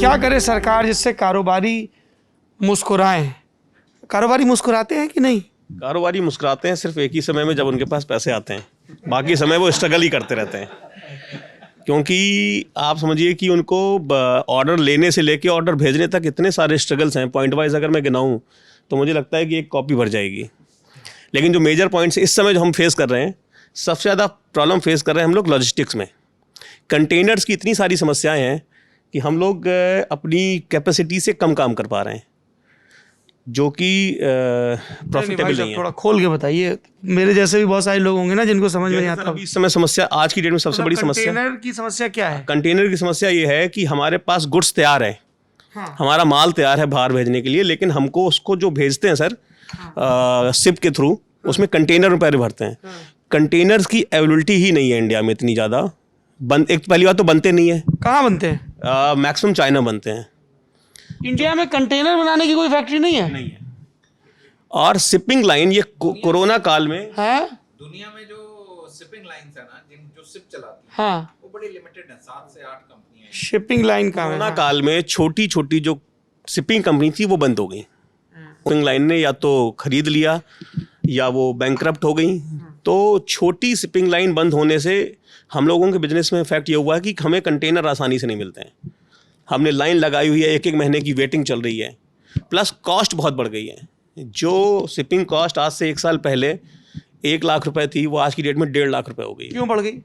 क्या करे सरकार जिससे कारोबारी मुस्कुराएं? कारोबारी मुस्कुराते हैं कि नहीं? कारोबारी मुस्कुराते हैं सिर्फ एक ही समय में, जब उनके पास पैसे आते हैं। बाकी समय वो स्ट्रगल ही करते रहते हैं, क्योंकि आप समझिए कि उनको ऑर्डर लेने से लेके ऑर्डर भेजने तक इतने सारे स्ट्रगल्स हैं। पॉइंट वाइज अगर मैं गिनाऊं तो मुझे लगता है कि एक कॉपी भर जाएगी। लेकिन जो मेजर पॉइंट्स इस समय जो हम फेस कर रहे हैं, सबसे ज़्यादा प्रॉब्लम फेस कर रहे हैं हम लोग लॉजिस्टिक्स में। कंटेनर्स की इतनी सारी समस्याएं हैं कि हम लोग अपनी कैपेसिटी से कम काम कर पा रहे हैं, जो कि प्रॉफिटेबल नहीं है। थोड़ा खोल के बताइए, मेरे जैसे भी बहुत सारे लोग होंगे ना जिनको समझ में नहीं आता। अभी इस समय समस्या, आज की डेट में सबसे बड़ी समस्या, कंटेनर की समस्या क्या है? कंटेनर की समस्या ये है कि हमारे पास गुड्स तैयार है, हाँ। हमारा माल तैयार है बाहर भेजने के लिए, लेकिन हमको उसको जो भेजते हैं सर शिप के थ्रू, उसमें कंटेनर में पैसे भरते हैं। कंटेनर्स की अवेलेबिलिटी ही नहीं है इंडिया में इतनी ज़्यादा। एक पहली बात तो बनते नहीं है। कहाँ बनते हैं? मैक्सिमम चाइना बनते हैं। इंडिया में कंटेनर बनाने की कोई फैक्ट्री नहीं है? नहीं है। और शिपिंग लाइन ये कोरोना काल में है। दुनिया में जो शिपिंग लाइंस है ना, जो शिप चलाती है, हाँ, वो बड़ी लिमिटेड है, 7 से 8 कंपनियां हैं। शिपिंग लाइन का कोरोना काल में छोटी छोटी जो शिपिंग कंपनी थी वो बंद हो गई। शिपिंग लाइन ने या तो खरीद लिया या वो बैंकरप्ट हो गई। तो छोटी शिपिंग लाइन बंद होने से हम लोगों के बिजनेस में इफेक्ट ये हुआ कि हमें कंटेनर आसानी से नहीं मिलते हैं। हमने लाइन लगाई हुई है, एक महीने की वेटिंग चल रही है, प्लस कॉस्ट बहुत बढ़ गई है। जो शिपिंग कॉस्ट आज से 1 साल पहले 1 लाख रुपए थी, वो आज की डेट में 1.5 लाख रुपए हो गई। क्यों बढ़ गई?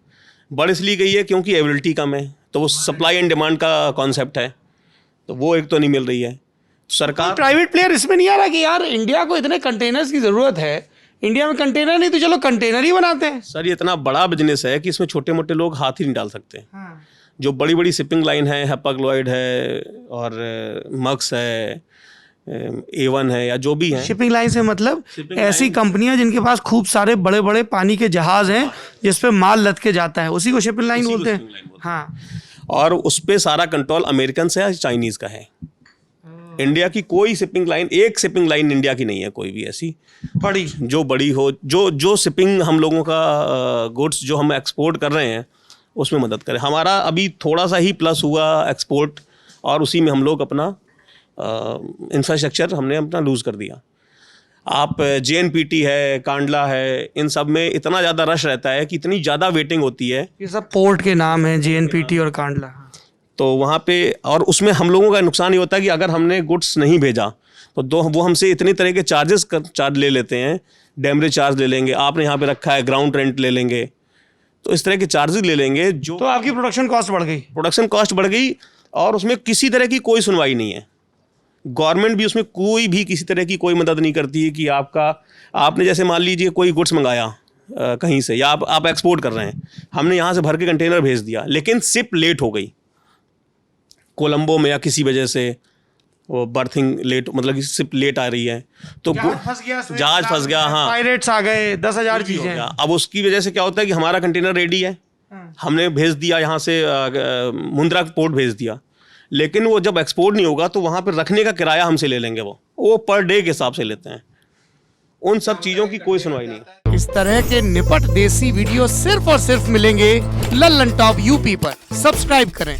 बढ़ इसलिए गई है क्योंकि अवेलेबिलिटी कम है, तो वो सप्लाई एंड डिमांड का कॉन्सेप्ट है, तो वो एक तो नहीं मिल रही है। सरकार, प्राइवेट प्लेयर इसमें नहीं आ रहा कि यार इंडिया को इतने कंटेनर्स की जरूरत है, इंडिया में कंटेनर नहीं तो चलो कंटेनर ही बनाते हैं। सर ये इतना बड़ा बिजनेस है कि इसमें छोटे मोटे लोग हाथ ही नहीं डाल सकते। हाँ। जो बड़ी बड़ी शिपिंग लाइन है, हैपाग्लॉयड है और मक्स है, A1 है, या जो भी है। शिपिंग लाइन से मतलब ऐसी कंपनियां जिनके पास खूब सारे बड़े बड़े पानी के जहाज हैं जिस पे माल लद के जाता है, उसी को शिपिंग लाइन बोलते हैं। हाँ। और उस पे सारा कंट्रोल अमेरिकन से या चाइनीज का है। इंडिया की कोई शिपिंग लाइन, एक शिपिंग लाइन इंडिया की नहीं है कोई भी ऐसी बड़ी, जो बड़ी हो, जो शिपिंग हम लोगों का गुड्स जो हम एक्सपोर्ट कर रहे हैं उसमें मदद करे। हमारा अभी थोड़ा सा ही प्लस हुआ एक्सपोर्ट, और उसी में हम लोग अपना इंफ्रास्ट्रक्चर हमने अपना लूज़ कर दिया। आप JNPT है, कांडला है, इन सब में इतना ज़्यादा रश रहता है कि इतनी ज़्यादा वेटिंग होती है। ये सब पोर्ट के नाम हैं, JNPT और कांडला। तो वहाँ पे, और उसमें हम लोगों का नुकसान ये होता है कि अगर हमने गुड्स नहीं भेजा तो वो हमसे इतनी तरह के चार्ज ले लेते हैं। डैमरेज चार्ज ले लेंगे, आपने यहाँ पे रखा है ग्राउंड रेंट ले लेंगे, तो इस तरह के चार्जेस ले लेंगे, जो तो आपकी प्रोडक्शन कॉस्ट बढ़ गई। प्रोडक्शन कॉस्ट बढ़ गई, और उसमें किसी तरह की कोई सुनवाई नहीं है। गवर्नमेंट भी उसमें कोई भी किसी तरह की कोई मदद नहीं करती है कि आपने जैसे मान लीजिए कोई गुड्स मंगाया कहीं से, या आप एक्सपोर्ट कर रहे हैं, हमने यहाँ से भर के कंटेनर भेज दिया, लेकिन शिप लेट हो गई कोलंबो में, या किसी वजह से वो बर्थिंग लेट, मतलब कि शिप लेट आ रही है, तो जहाज फंस गया। हाँ, पायरेट्स आ गए, 10,000 चीजें। अब उसकी वजह से क्या होता है कि हमारा कंटेनर रेडी है, हमने भेज दिया यहाँ से, मुंद्रा पोर्ट भेज दिया, लेकिन वो जब एक्सपोर्ट नहीं होगा तो वहाँ पर रखने का किराया हमसे ले लेंगे, वो पर डे के हिसाब से लेते हैं। उन सब चीज़ों की कोई सुनवाई नहीं। इस तरह के निपट देसी वीडियो सिर्फ और सिर्फ मिलेंगे लल्लन टॉप यूपी पर। सब्सक्राइब करें।